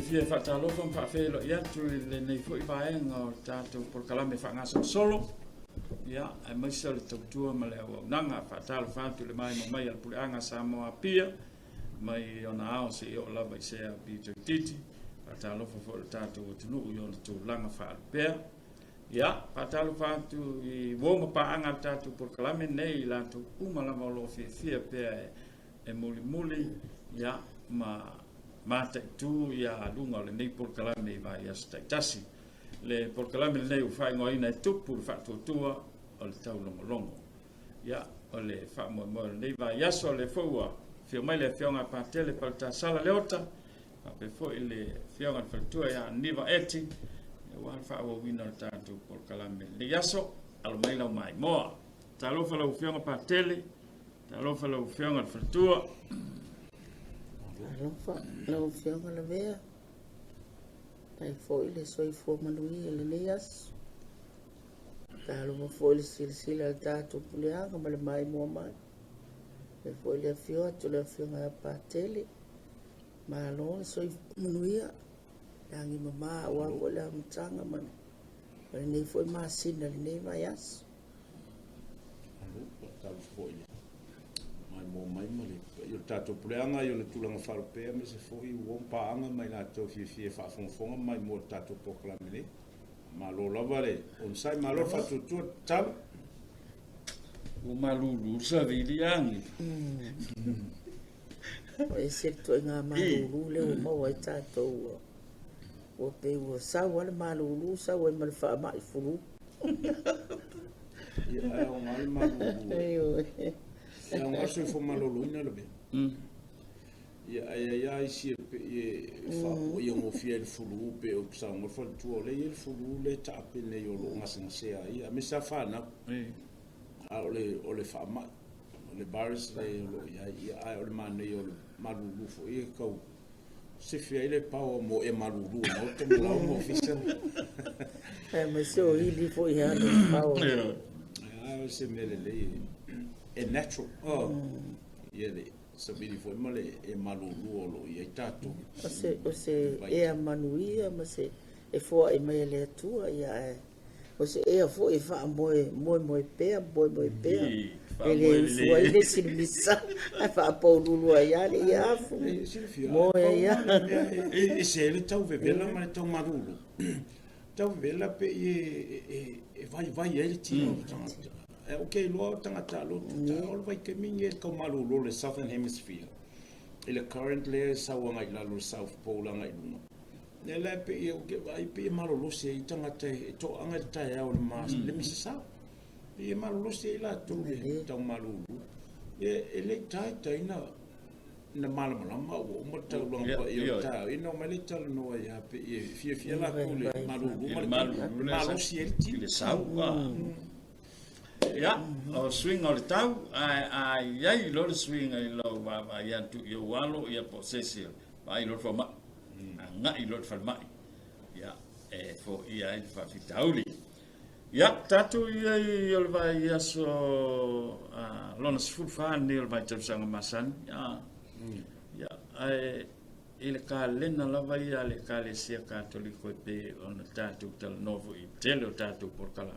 fia fatalo fam fa felo ia tu le nei foi vaenga o tato por kalame fa ngasa solo ia ai mai sel tu tua ma le o nanga fatalo fa tu le mai mai al puleanga sa mo apia mai ona ao se o lava se a Peter Titi fatalo fa tato tu no yo tu langa fa pe ia fatalo fa tu I wo pa anga tato por kalame nei la tu uma la lo fia pe e muli ia mata tu ia lunga le nei por kalame vai sta tasi le por kalame le nei fa ngoi na tu por fa tu tua o le tau longo ia o le fa mo nei vai aso le foa fio mai le fionga pa tele pa ta sala leota pa pe fo le fionga fa tu ia niva eti e wa fa o wina ta tu por kalame le aso al mai la mai mo ta lo fa lo fionga pa tele ta lo fa lo fionga fa tu Lo fianga la vea. Tai foi le soi fo manui le leas. Ta lo foi le silsila tato puleanga ma le mai mo mai. Le foi le fio to le fianga pa tele. Ma lo soi manuia. Yangi mama wa ko la mtanga man. Le nei foi ma sina le nei vai as. Ta foi mai mali yo tato puleanga yo le tulanga farpe me se foi o paanga mai na to fi fa fonfonga mai mo tato proclamele ma lo lavale on sai ma lo fa tu tab o malulu sa viliani e se to nga malulu le o mo e tato o pe o sa wala malulu sa o mal fa mai fulu ya o mal malulu ya un aso fo malolo ina lo be ya isi e fa o ye mo fiel fulu pe o sa mo fa tu le ye fulu le tape ne yo lo ngasang se ai a me sa fa na a o le fa ma le bars le lo ya o le man yo malulu fo e ko se fia ile pa o mo e malulu no te mo mo official me so ili fo ya no pa o ya se me le e natural ele sabili foi male e malulu lo e tato o se e a manuia ma se e fo e mai le tua ia o se e fo e fa mo pe ele fo ele se missa a fa po lulu ia le ia fu mo ia e se ele tau vela ma tau malulu tau vela pe e vai ele tino okay, lo tangata lo all vai ke minge ko malulu le southern hemisphere ele currently sa wa ngai la lo south pole ngai no ne le pe e ke vai pe malulu se tangata to anga ta ya o mas le misisa e malulu se la to le to malulu ele tai na malama o mo ta lo pa yo ta e no mali ta no ya pe fia la ko le malulu se le sau ya o swing o le tau ai lo le swing ai lo va ya tu yo walo ya possession ai lo forma nga I lo forma ya e fo ia il fa fitauli ya tatu ia yo va ya so lo na sful fa ni lo va tsanga masan ya ai il ka lena la va ia le ka le sia cattolico pe on tatu tal novo I telo tatu por kala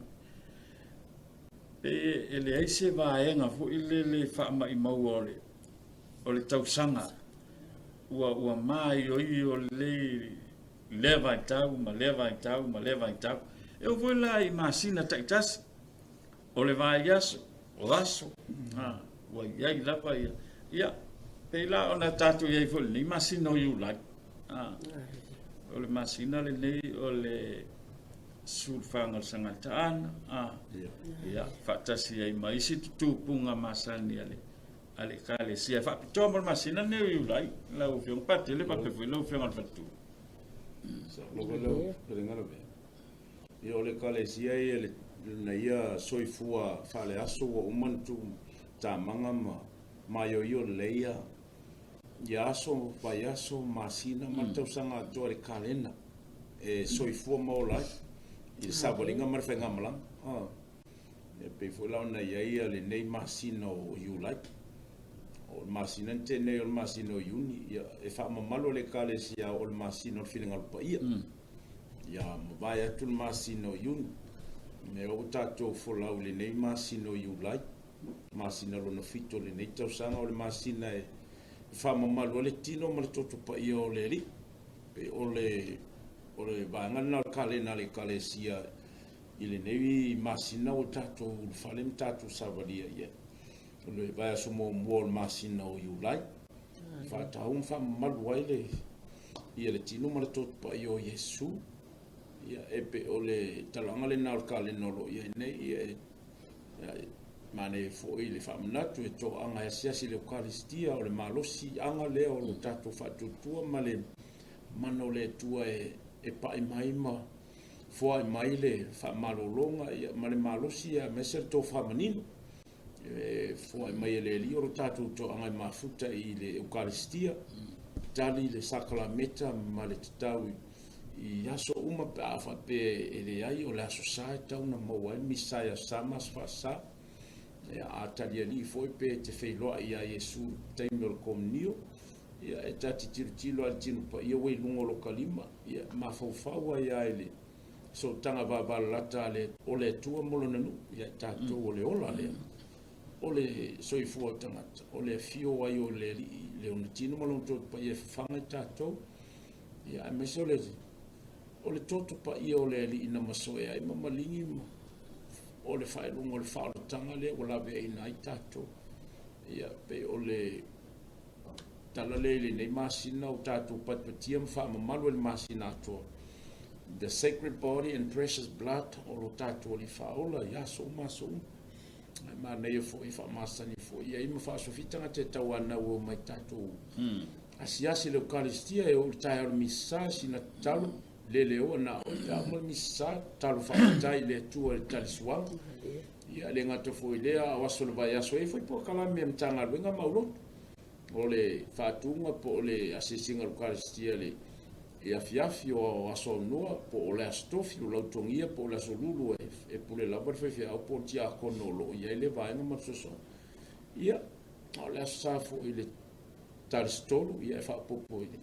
ele ai se vaenga fu ile fa mai mau o le tausanga ua mai o le leva tau eu vou lá I masina taitas o le vai aso o aso ua iai lapa ia pe la ona tatu iai fu ni masina o you like o le masina le nei o le sulfanga sangata ya fatasi ai mai si tupunga masani ale kale sia fa tomo masina ne ulai la o fiong pat le pa pe lo fiong al fatu so lo ngalo be yo le kale sia ele na ia soifua fale aso o mantu tamanga ma yo leia ya so payaso masina matausanga to le kalena e soifua maulai il sabolinga marfenga malang e pe foi lá na ia le nei masina o you like o masina tene o masina o yuni ia e fa mamalo le kalesia o masina o filinga pa ia ia vai atu masina o yuni me o tato folau le nei masina o yulai masina lo no fito le nei tau sanga o le masina e fa mamalo le tino ma le toto pa ia o le ri pe o le vanga na kale na le kalesia ile nei masina o tato falem tato savalia ia le vai a sumo mol masina o yulai fa taun fa malwaile ia le tino ma le tot pa yo yesu ia epe ole talanga le nal kale nolo ia nei ia mane fo ile fa manatu e to anga ya sia le eukaristia o le malosi anga le o tato fa tutua male manole tua e pa mai ma fo mai le fa malolonga ia male malosi ia mesel to fa manino fo mai le lio tato to anga mafuta i le eukaristia tali le sakramenta ma le tau i aso uma pe afa pe ele ai o le aso sa tau na mo misaya samas fa sa a tali ali foi pe te feilo ia Yesu taimel komnio ia e tati tiro al tino pa ia we lungo lo kalima ia ma fau ia ele so tanga va lata le ole tua molonanu ia tato ole ola le ole soifua tangata ole fio ai o le tino malon to pa ia fanga tato ia mesole ole toto pa ia ole ina masoe ai mamalingi ole fai lungo le fao tanga le ola ve ina tato ia pe ole tala le nei masina o tato patpatia fa mamalo le masina to the sacred body and precious blood o tato le faola ia so maso ma nei fo i fa masani fo ia i fa so fitanga te tawana o mai tato asiasi le eukaristia e o taio misa sina talo le o na o mo misa talo fa tai le tu e taliswa ia le ngato fo ile a wasolo vai aso e foi po kala me mtanga wenga maulo ole fatunga po le asisinga eukaristia le ia fiafi o aso noa po le astofi o lautongia po le solulu e po le labar fe fia o po tia konolo ia le vai na matsoso ia ole safo ile tarstolo ia fa popo ile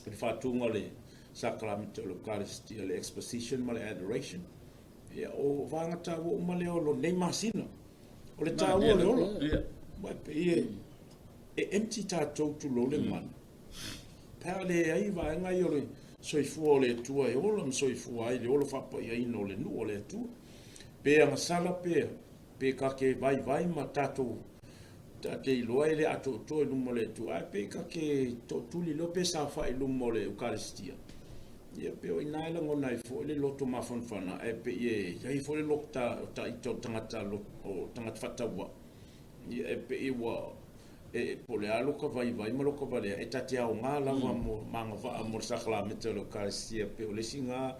le fatunga le sacramento eukaristia le exposition ma le adoration ia o vanga tawo ma le olo nei masina o le tawo le olo ia ma pe e empty tato tu lo le man pale ai va nga yo soifua le tua e ola soifua ai le ola fapa ia ino le nu le tu pe ang sala pe ka ke vai ma tato tate lo ele ato to no mole tu ai pe ka ke to tu li lo pe sa fa i lo mole eukaristia ia pe o ina la ngona i fo le loto ma fon fana e pe ia fo le lokta ta i to tangata lo o tangata fatawa ia e pe i wa e po le alo ka vai ma lo ka vale e tati au ngala mo manga va mo sakramento lo eukaristia pe o le singa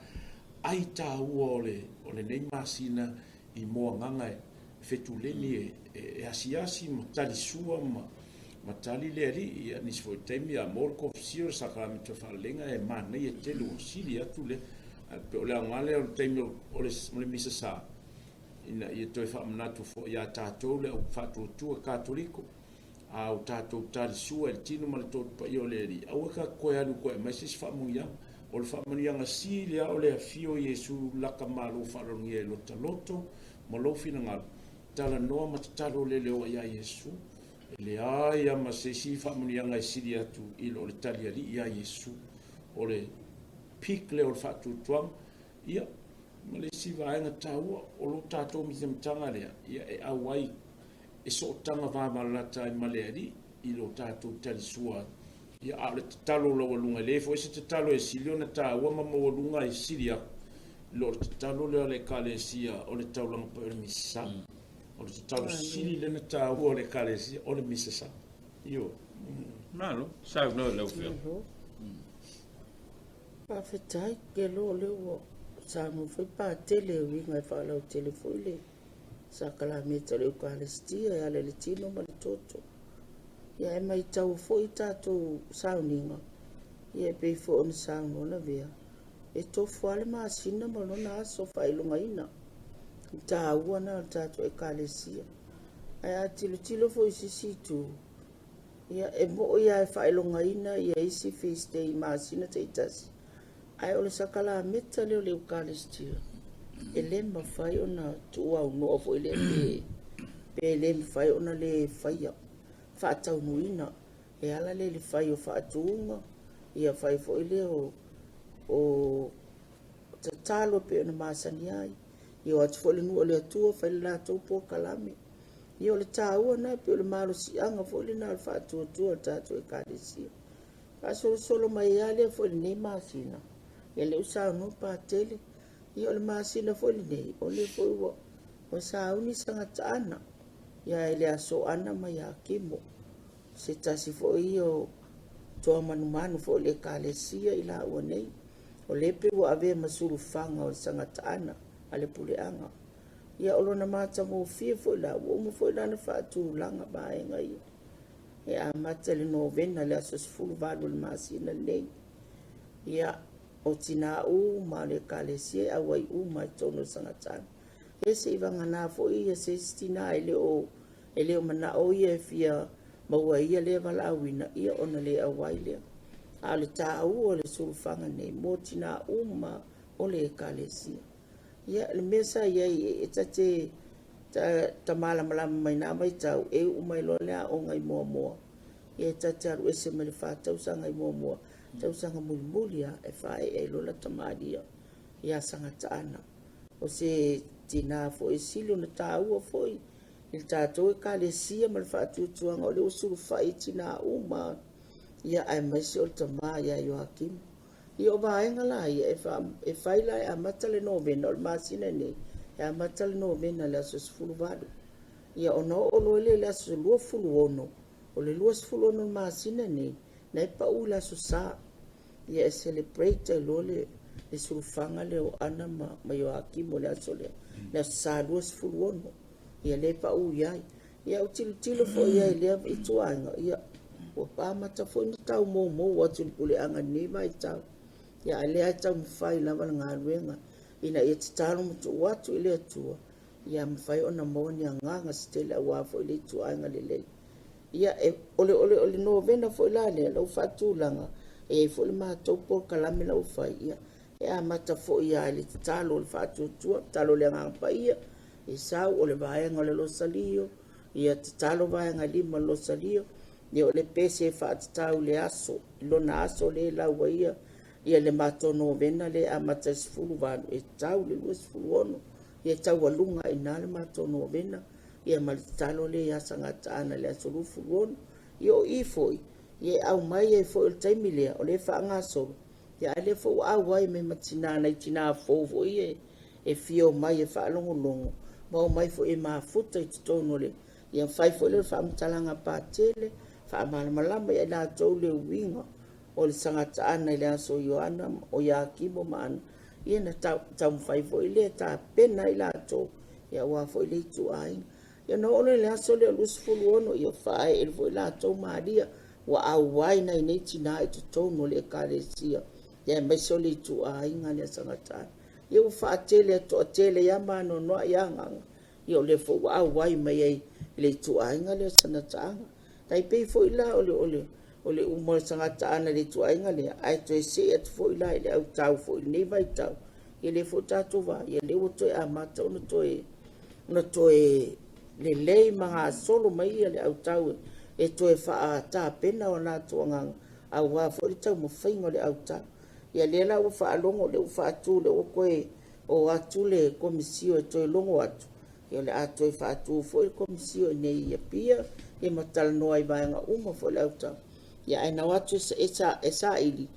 ai ta ole nei masina i mo nganga fetuleni e asiasi ma tali sua ma tali le ri ia ni foi temi a morko sir sakramento falenga e mana e telu sili atu le pe o le ngale o temi o le misa sa ina ia to fa mnatu fo ia tato le fa tu katoliko a o tato tali sua el tino mal to pa io le ri au ka ko ya ko ma sis fa mu ya o fa mu ya sili o le fio Yesu la kamalo fa lo ngie lo taloto mo lo fina ngal tala no ma talo le o ya Yesu le ai ma se si fa mu ya ngai sili atu i lo le tali ali ya Yesu o le pikle o fa tu tuam ia ma le si va nga tau o lo tato mi sem tanga le ia e awai e so tanga va malata i maleri i lo tato tali sua ia ale talo lo lunga le fo se talo e silio na ta wa ma mo lunga e silia lo talo le kalesia o le taulang per misa o le talo sili le na ta o le kalesia o le misa sa io malo sa no le fio pa fetai ke lo le wo sa mo fe pa tele wi ngai fa lo telefone sakramento le eukaristia ia le tino ma le toto ia e mai tau fo i tatou sauninga ia pe fo on sauno na vea e tofu ale masina ma lona aso failongaina ta ua na tatou ekalesia ai atilo fo i sisitu Ia e mo ia e whaelongaina ia isi feast day maasina te itasi. Ai o le sakala meta leo le Eucharistia. E le mawhai o na tua au noa fo ile pe le mawhai o na le whaia. Whaatau nuina. E ala le whai o whaatuunga. Ia whai fo ile o tatalo pe o na maasani ai. Ia o atu fo le nua le atua whai le lātou po kalame. Ia o le tāua na pe o le malo si anga fo le na le whaatua tātou e kādesia. Ka solo mai ale fo le nei maasina. Ia le usa no pa tele. Ia o le maasina fo le nei. O le fo ua. O sa uni sangata ana. Ia ele aso ana mai a kimo. Se tasi fo i o toa manu fo le kālesia ila ua nei. O le pe ua ave masuru fanga o sangata ana. Ale pule anga. Ia o lona mata mo fia fo ila. Uomu fo ila na whaaturu langa bae ngai. Ia mata le novena le aso sifuru valu le maasina nei. Ia o tina u ma le kālesia a wai u mai tono sangatana. E se iwa ngana fo ia se stina ele o mana o ia fia maua ia le wala awina ia ona le awai lea. A le tā u o le surufanga nei mo tina u ma o le kālesia. Ia le mesa ia e tate ta malama mai na mai tau e umai lo lea o ngai mua mua. Ia tate aru ese me le whātau sa ngai mua mua. Tau sanga mulimulia e whae e lola tamaria. Ia sangata ana. O se tina fo e silo na tāua fo i. Il tātou e kālesia ma le whaatutuanga o le usuru whai tina uma. Ia ai maisi o le tamaa ia Joakim. Ia o vaenga la ia e whaila e amata le novena o le masina nei. E amata le novena le aso sifuru vadu. Ia o no o loele le aso lua fulu ono. O le lua sifuru ono le masina nei. Na pa ula aso sa. Ia e celebrate e lole le surufanga le o ana ma Joakim o le aso le. Le aso sa lua sifuru ono. Ia le pa u iai. Ia o tilo fo ia i lea i tuanga. Ia o pa mata fo ni tau mo watu ni pule anga ni mai tau. Ia lea tau mwhai lava na ngā ruenga. Ina ia titalo mutu watu i lea tua. Ia mwhai o na mawani a nganga stele a wafo i le tuanga le lei. Ia ole novena fo i lale lau fatu langa. E fo le mātou po kalame lau whai ia. E a mata fo ia le titalo le fatu tua. Talo le ngangpa ia. E sau o le vaenga o le losalio. Ia titalo vaenga lima losalio. Ia o le pese e whaatitau le aso. Lona aso le lau ia. Ia le mato novena le a mata sifuru vanu. E tau le lua sifuru ono. Ia tau walunga e na le mato novena. Ia malitalo le ia sangata ana le aso rufuru ono. Ia o ifoi. Ia au mai e foi o taimi lea. O le whaanga soro. Ia le fo au wai me matinana i tina fofo ia. E fio mai e whaalongo longo. Mau mai fo e mafuta i tutono le. Ia whai fo le whaamtalanga pātele. Whaamalamalama ia la tau le winga. O le sangata ana i le aso Ioana o Iakimo maana. Ia na tau mwhai fo i le ta pena i la tau. Ia wafo i le tu ainga. Ia na ole le aso le lusfulu ono. Ia whae e fo i la tau maaria. Wa au wai na i nei tina i tutono le kāresia. Ia meso le tu ainga le sangata ana. Ia u whaatele ato atele ia mano noa ia nganga. Ia o le fo wa au wai mai ei le tu ainga le sanata anga. Tai pei fo i la ole umore sangata ana le tu ainga le. Ai to e se atu fo i la le au tau fo i nei vai tau. Ia le fo tato wa. Ia le o toi amata ono toi le lei mga solo mai ia le au tau e toi wha ta pena o la tuanga au wa fo i tau mo whaingo le au tau. Ia le la u wha alongo le u wha atu le o koe o atu le komisio e toi longo atu. Ia le atu e wha atu fo i komisio e nei ia pia e matala noa i vaenga uma fo le au tau. Ia e na watu e sa ili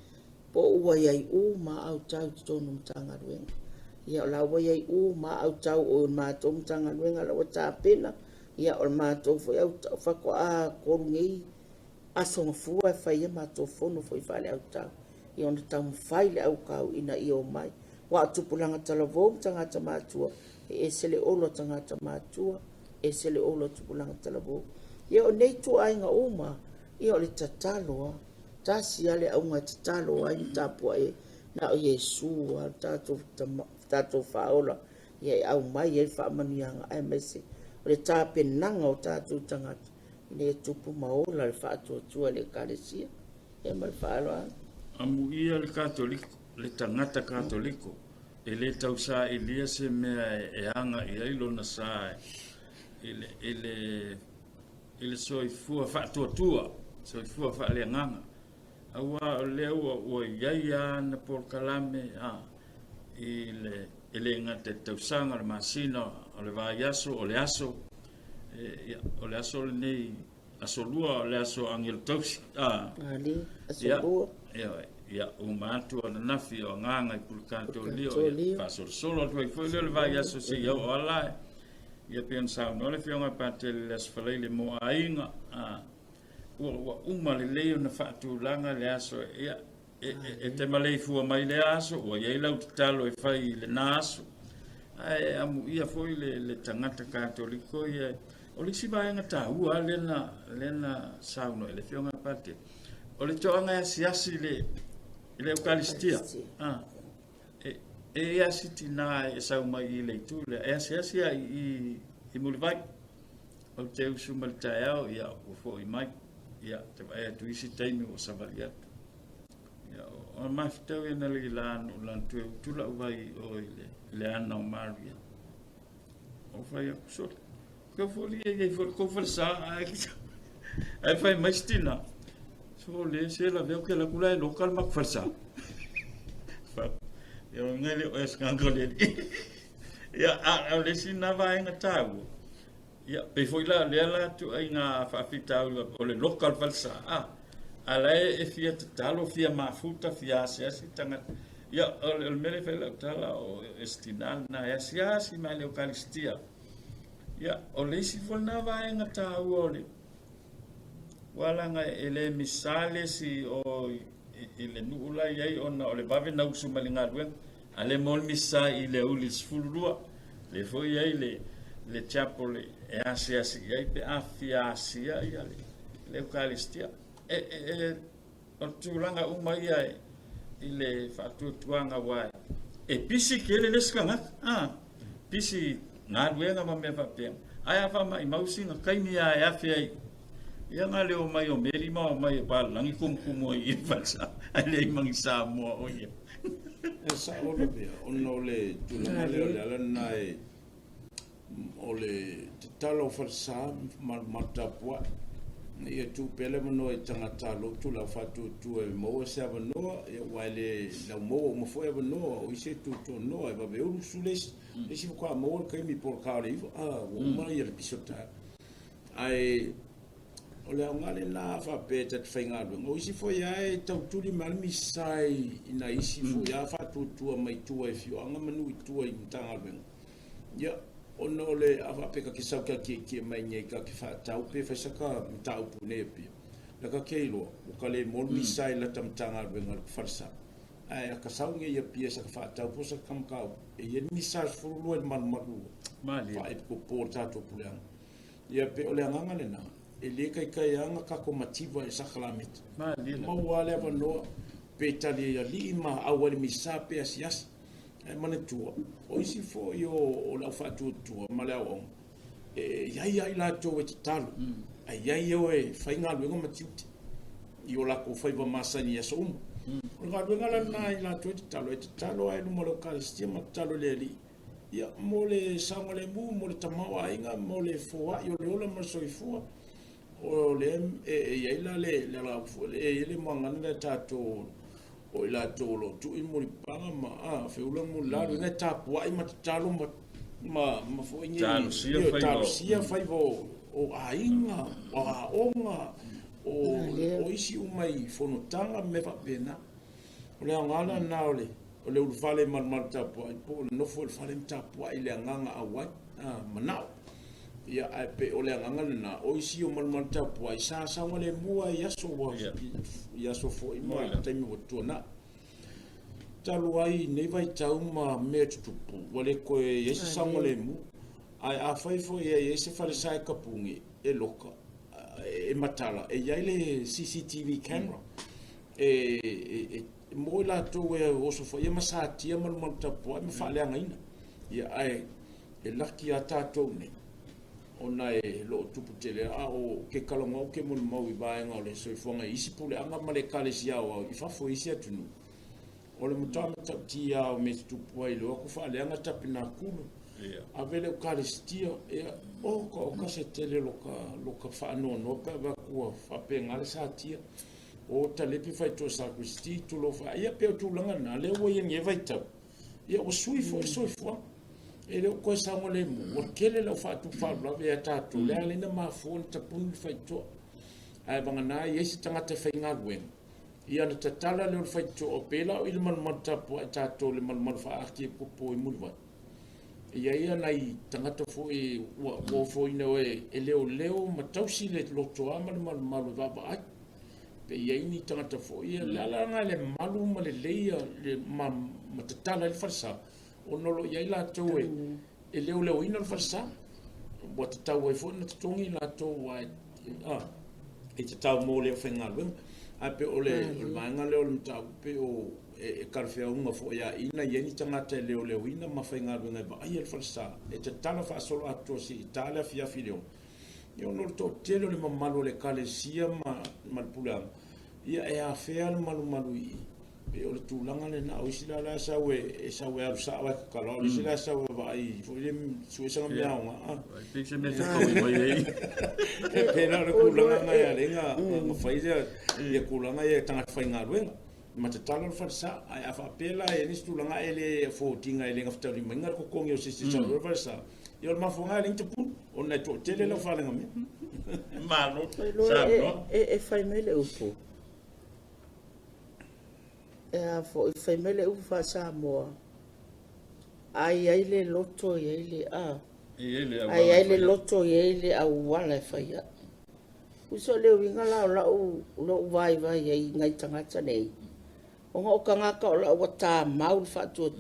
po ua iai u ma au tau tonu mtanga ruenga. Ia o la ua iai u ma au tau o mātou mtanga ruenga la wata pena. Ia o mātou fo i au tau whako a korungei asonga fua e whai e mātou fono fo i whale au tau. Ia ona tau mwhai le au kau ina i o mai. Wa atupulanga talavou tangata mātua. E sele olo tangata mātua. E sele olo tupulanga talavou. Ia o nei tu ainga uma. Ia o le tataloa. Tasi ale au ngai tataloa. Ai tapua e na o Yesu. Tato whaola. Ia e au mai e whaamanianga. Ai mese. O le tāpenanga o tātou tangata. le tupu maola le faatuatua le ekalesia e ma le faaloaga Amu ia le katoliko, le tangata katoliko, e le tausa i lia se mea e anga i ailo na sa ele soifua faatuatua, soifua faaleagaga. Aua o le ua iai ana polokalame i le gata tausaga le masina o le vaiaso o le aso lenei asolua o le aso agelotausi ali asolua ia uma atu ona nafi o agaga i pulikatolio faasolosolo atu ai foi lea le vaiaso seia o alae ia pe ona saunoa le fioga patele le asofalai le moaiga ua uma lelei ona faatulaga le aso ia e temalei fua mai le aso ua iai lau tatalo e fai i lenā aso ae amuia foi le tagata katoliko ia o le isi vaega tāua lena saunoa i le fioga patele o le toʻaga asiasi i le eukalistia e asi tinā e sau mai i le itule e asiasi ai i mulivai o te usu ma le taeao ia ua foʻi mai ia te vae atu isi taimi ua savali atu ia ona mafitau ia na le ilano lana tue utulaʻu vai o i le ana o maria o fai aku soli kau foʻi iai foʻi kou falesā ae fai mai sitina so le se la veo que la cula local mak falsa yo ngale o es ngangole ya a le sina va en tau ya pe foi la tu ai nga fa fita o le local falsa ala e fia talo fia mafuta fia se tanga ya el mele fe la tala o estinal na ya si ma le eucaristia ya o le si foi na va en tau o le wala nga ele misale si o ile nula yai ona o le bave na usu malinga luen ale mol misa ile ulis fulua le foi yai le chapel e asia si yai pe afia sia ia le eucaristia o tulanga uma ia ile fatu tuanga wa e pisi kele leskanga pisi na luenga ma me pape aya fa mai mausinga kaimia e afia ia nga leo mai o meri ma mai pa langi kumkumo i falsa ale mangi sa mo o ia sa ole be ono le tula le ala nai ole talo falsa mal matapua ia tu pele mo e tangata lo tu la fatu tu e mo se no e wale la mo foi no o ise tu no e va be u sules e si qua mo che mi porca le o mai il pisota ai o le ngale na fa peta te fainga o isi foi ai tau tuli mal mi sai ina isi foi ya fa tu mai tu e fio anga manu tu e tanga ben ya ono le ava peka ki sau ki mai nei ka ki fa tau pe fa saka tau pune pi la ka keilo o ka le mol mi sai la tam tanga ben al farsa ai ka sau nge ya piesa ka fa tau po sa kam ka e ye mi sa fu lo mal malu mali fa et ko porta to pulang ya pe ole nganga le na e le kai anga ka ko mativa e sa khalamit mali ma wale va no pe tali ya lima awali mi sa pe asias e mana tua o isi fo yo o la fa tua mala o e ya la to e talo ai yo e fa inga lu ngoma tiuti yo la ko fa va masani ya so o ga do ngala na la to talo ai no mo lo kal sistema talo le li ya mo le sangole mo le tamawa inga mo le fo yo le mo so fo o le e la le mangana tato o ila tolo tu i mori panga ma fe ula mo la nga tapu ai ma talo ma fo ni talo sia fai vo o ainga o onga o isi umai fono tanga me fa pena o le ngala na o le ul fale mal tapu ai po no fo fale tapu ai le nganga awai manao ia ai pe o le nganga na o isi o mal tapu ai sa ngole mua yaso wa yaso fo i ma taimi o tona talo ai nei vai tau ma me tupu wale ko e sa ngole mu ai a fai fo e se fale sai kapungi e loka e matala e ia le CCTV camera e mo la to e o so fo e masati e mal tapu ai me fale anga ina ia ai e laki ata to ne ona e lo tupu tele o ke kalonga o ke mun mau I vaenga o le soifonga isi pule anga male kalesi au I fafo isi atunu o le mutama taptia o me tupu ai lo ku fa le anga tapina kulu a vele o kalestia e o ka se tele lo ka fa no pa va ku fa pe ngale sa tia o talepi fai to sa kristi tu lo fa ia pe tu langa na le wo ye vai tau ia o suifo e le ko sa mo le mo o kele lo fa tu fa la ve ta tu le ale na ma fon ta pun fai to ai banga na ye si tanga te fai nga wen ia na tatala le fai to o pela o il man ta po ta to le man fa aki po po I mulwa ia nai tanga to fo e wo fo ina e leo ma tausi le lo to ama mal va ba pe ia ni tanga to fo ia la nga le malu ma le leia le ma tatala le farsa o nolo ia la to e leo ina le farsa bo te tau e fo na tongi la to wa e te tau mo le fenga wen a pe ole manga le o tau pe o e karfea unga fo ia ina ia ni tanga te leo ina ma fenga wen ba ai le farsa e te tala fa solo ato si Italia fia filio io non to telo le mamalo le kalesia ma pula ia e a fea le malu e o le tūlanga le na o isila la sawe e sawe au sawe kala o isila sawe vai fo le suesanga miaunga Pik se me te koe mai ei. e pena le kulanga ngai a renga ma faida e kulanga e tanga fai ngā ruenga ma te tala le farsa ai a whapela e nis tūlanga e le fōtinga e le ngaftauri mainga ko kongi o sisi sawe le farsa i o le mafonga e le intapun o nei tō tele lau whalenga me Malo, sabe, e fai mele upo e a fo I fai mele upo fa Samoa ai le loto ai le ai le loto ai le au wala fai a uso le winga la lo vai ai ngai tangata nei o kanga ka la o ta mau fa tu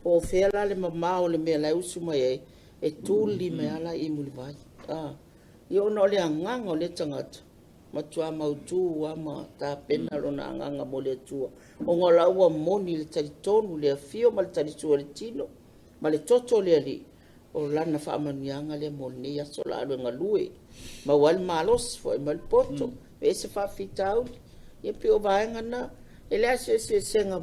o fela le mamao le me la usu mai e tuli me ala I mulivai io no le anganga le tangata matua mautu wa ma ta pena lona anganga mo le tua o ngola ua moni le talitonu le fio ma le talitua le tino ma le toto le ali o lana fa amanianga le moni ya sola le ngalue ma wal malos fo ma le poto e se fa fitau e pe o vaenga na ele ase senga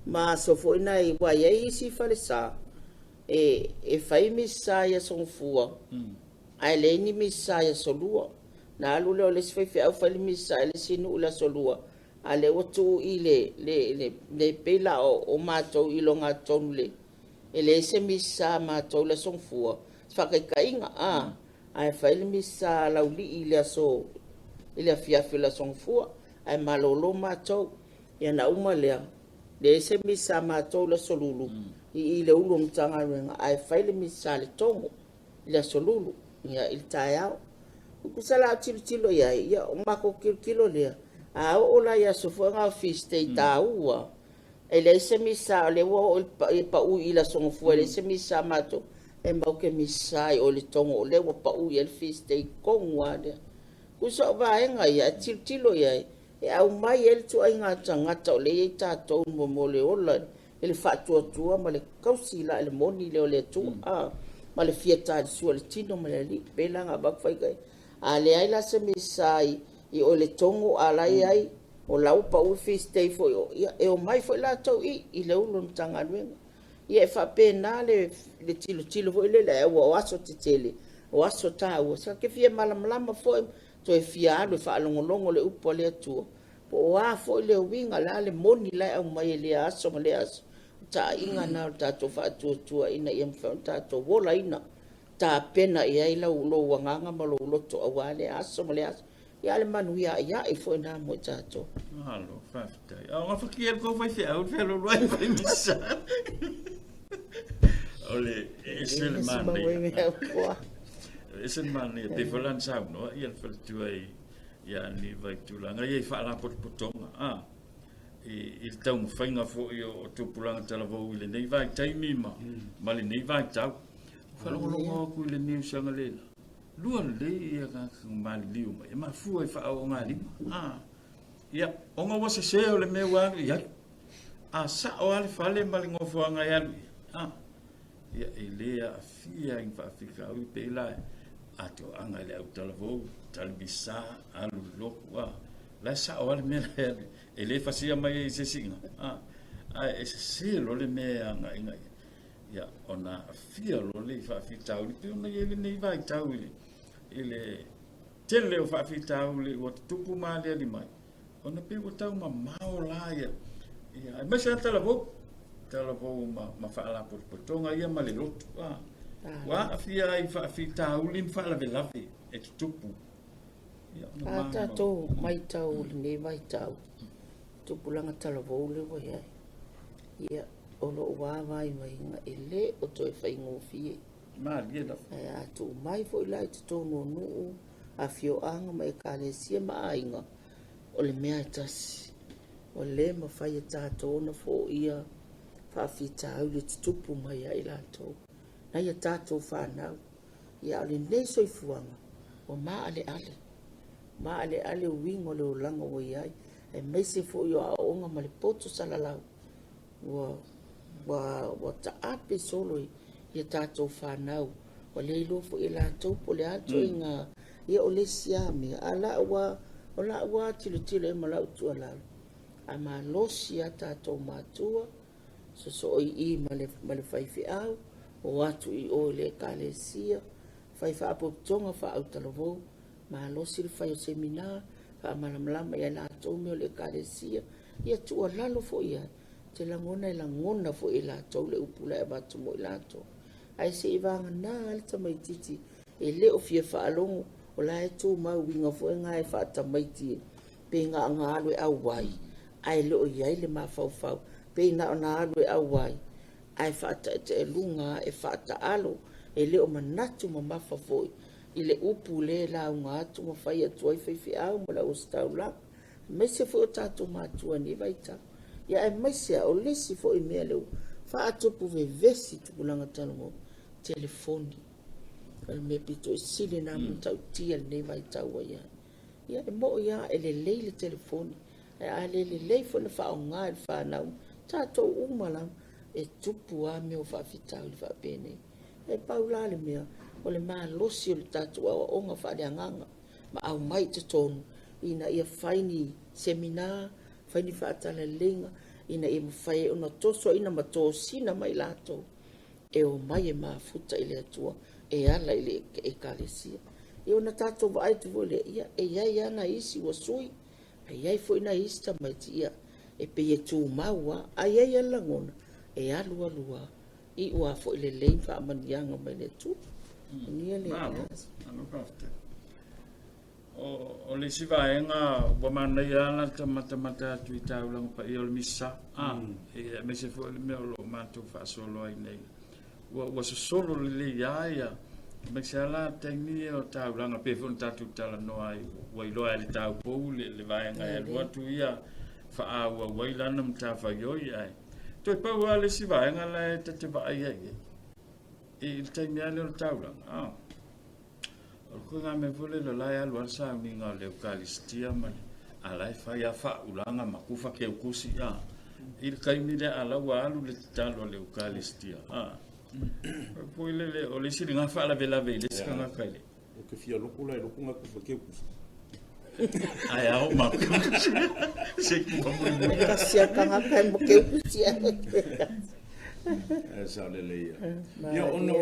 ma so fo ina I wa ye si fa le sa e fai misa ya son fua ai le ni misa ya solua na alu le ole sfai au fai misa le sinu ula solua ale otu I le pela o matou I longa tonle ele se misa matou le sonfua whakaikainga ai fai le misa lauli I le aso ile fiafi la sonfua ai malolo matou ia na uma lea le se misa matou le solulu I le ulu mtanga renga ai fai le misa le tongo le solulu ia il taiao kusala tilo ia o mako kilo le a ola ia sofonga fiste taua ele se misa le wo e pa u ila songo fu ele se misa mato e mau ke misa o le tongo le wo pa u il fiste kongwa de kuso va enga ia tilo ia e au mai el tu ainga tanga to le tato mo le ola ele fatu tua ma le kausila le moni le ole tu ma le fieta su le tino ma le bela nga bak fai kai ale ai la se misai I o le tongo alai ai o lau pa u fiste fo e o mai fo la to I le ulo tanga nuenga ia fa pena le tilo fo le o aso tele o aso ta o sa ke fie malamlama fo to e fia lo fa longo le upo le tu po wa fo le winga la le moni la au mai le aso ma le aso ta inga na ta to fa tu ina ia fa ta to wola ina ta pena ia ila ulo wanganga ma lo to awale aso ma le aso ia le manu ia I fo na mo tato Halo, fafta. Nga whakia ko fai se au felo roi fai misa. Ole, ese le mani. Ese le mani, te falan sau no, ia le faltua ia ni vai tulanga, ia fa la potonga. Il tau whainga fo I o tupulanga talavou I le nei vai taimima, ma le nei vai tau. Whalongolongo ku le niu sanga lela. Lua le ia ka mali liu mai, ma fua I fa au ngā lima. Ia, onga wase seo le me wangi, ia. Sa o ale fale mali ngofuanga ianu. ia elea afia in faafika ui pe la ato anga le autalavo talbisa alu lokua la sa o le me ele fasia mai se singa e se lo le me anga inga ia ona afia lo le faafita ui pe ona ele nei vai tau ile tele o faafita ui o tupu male ali mai ona pe o tau mau la ia ma se talavo ma faala potonga ia ma le lotu wa afia ai faafita uli ma faala velavi e tupu tatou mai tau lenei vai tau tupulanga talavo le wa ia o lo wa vai nga ele o toi faingofie ma lia atu mai foi lai to no no afio anga mai kalesia ma ainga o le mea tasi o le ma fai tatou na fo ia faafita au le tupu mai ai latou na ia tatou fanau ia o lenei soifuaga ua ma ale uiga o le olaga ua iai e maise foʻi o aʻoga ma le poto salalau ua taape solo ia tatou fanau o le iloa foʻi e latou po le atoiga ia o lesi a mea ala ua tilotilo e ma laʻu tualalu a malosi a tatou matua sosoʻoiʻi ma le faifeʻau o atu i o le ekalesia fai faapopitoga faautalavo malosi le fai o semina faamalamalama ia latou mea o le ekalesia ia tuʻalalo foʻi ai te lagona e lagona foʻi e latou le upu la e matumo i latou ae seʻi vaganā le tamaitiiti e lē o fia faalogo o la e tumau uiga foʻi ga e faatamaiti pe gaʻagalo e auai ae leo iai le mafaufau pe na ona alu e auai ai faataʻeteʻeluga e faataalo e lē o manatu ma mafa foʻi i le upu lē lauga atu ma fai atu ai faifeʻau ma lau ositaulaga maise foʻi o tatou matua ni vaitau ia e maise a o lesi foʻi mea leu faatupu vevesi tupulaga talogo telefoni o le mea pitoʻisili na matautia lenei vaitau ai ai ia e moʻo iā e lelei le telefoni e a lelei foʻi na faaogā i le fanau tatou uma la e tupu a mea o faafitau i le faapenei e paula le mea o le malosi o le tatou aʻoaʻoga faaleagaga ma au mai totonu ina ia faini semina faini faatalaleiga ina ia mafai ona tosoaina ma tosina mai latou e o mai e mafuta i le atua e ala i le ekalesia ia ona tatou vaai tuvoi lea ia e iai ana isi ua sui e iai foʻi na isi tamaitia e pei e tumau a ai ai alagona e alualua i ua foʻi lelei faamaniaga mai le tupu nia le o le sivaega ua manai ala tamatamata atu i taulaga paia o le misa e maise foʻi le mea o loo matou faasolo ai nei ua sosolo lelei a ia maise ala taimia o taulaga pe foʻi na tatou talanoa ai ua iloa e le taupou le vaega e alu atu ia faauauai lana ma tafaioi ai toe pau a le sivaega la e tatevaai ai i le taimia le o le taulaga o le koe game fole le lai alu ala sauniga o le eukalistia ma alae fai a faaulaga ma kufa keukusi i le kaimi le alau alu le tatalo o le eukalistia poi le o le siliga faalavelave i le sikagakai le o ke fia loko la e lokoga kufa keukusi ai ao ma se kuamui kasia kagakai mo keukusia e sa leleia ia ona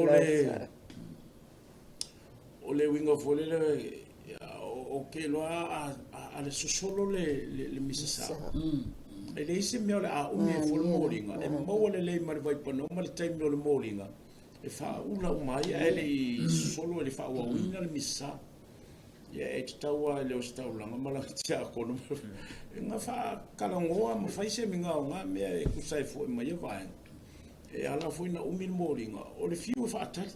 o le winga fole le o ke loa a le sosolo le misasa e le isi mea le a umi e fole moringa e maua le lei mari vai pano ma le taimi o le moringa e wha ula umai e le sosolo e le wha ua uina le misasa ia e te taua le o stau langa ma la tia kono e nga wha kalangoa ma whaise minga o ngā mea e kusai fo e mai e vai e ala fo ina umi le moringa o le fiu e wha atari